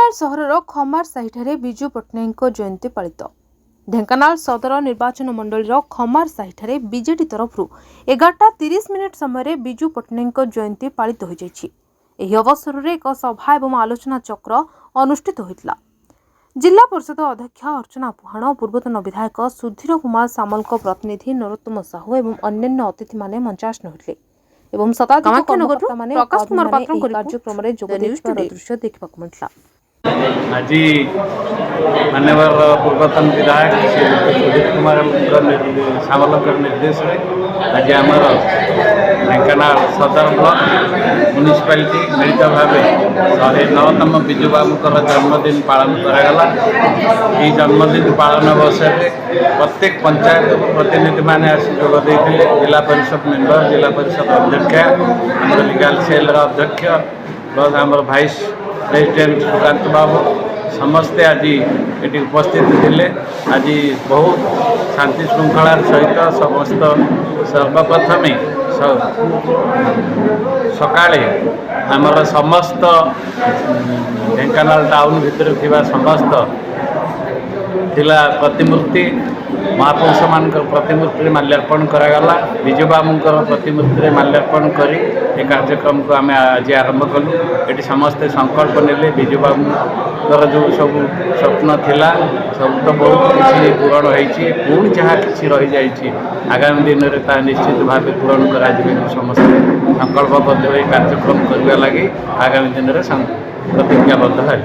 ढेंकानाल सहर खमार साहिठे विजु पट्टनायक जयंती पालित। ढेंकानाल सदर निर्वाचन मंडल खमार साहिठे बीजेडी तरफ 11:30 समय विजु पट्टनायक जयंती पालित हो जाइछि। एही अवसर में एक सभा और आलोचना चक्र अनुष्ठित होता। जिला परिषद अध्यक्ष अर्चना पुहाण, पूर्वतन विधायक सुधीर कुमार सामल प्रतिनिधि नरोत्तम साहू और अन्य अतिथि माने मंचासन होते एवं शताधिक कर्मकर्ता माने कार्यक्रम में जोग देथिबार दृश्य देखा मिलता। आज माननीय पूर्वतन विधायक सुधीर कुमार सामल निर्देश में आज आम ढेंकानाल सदर ब्लॉक म्यूनिसिपालिटी मिलित भाव 109तम विजु बाबूर जन्मदिन पालन करागला। ये जन्मदिन पालन अवसर में प्रत्येक पंचायत प्रतिनिधि मैंने आसी जोग देते। जिला परिषद मेंबर, जिला परिषद अध्यक्ष, आम लीगल सेल अध्यक्ष प्लस आम भाइस प्रेसिडेंट सुकांत बाबू समस्ते आज ये उपस्थित थे। आज बहुत शांति श्रृंखलार सहित समस्त सर्वप्रथमे सकाळे आमर समस्त ढेंकानाल टाउन भितर थिबा समस्त थिला प्रतिमूर्ति महापुरुष मान प्रतिमूर्ति माल्यार्पण करागला। विजु बाबूर प्रतिमूर्ति माल्यार्पण करी ए कार्यक्रम को आम आज आरंभ कलु। ये समस्ते संकल्प नेले विजु बाबूर जो सब स्वप्न थिला सब तो बहुत किसी पूरण होती, पुणी जहाँ कि रही जाइए आगामी दिन में निश्चित भाव पूरण करा समस्ते संकल्पबद्ध कार्यक्रम करने लगी आगामी दिन में प्रतिज्ञाबद्ध है।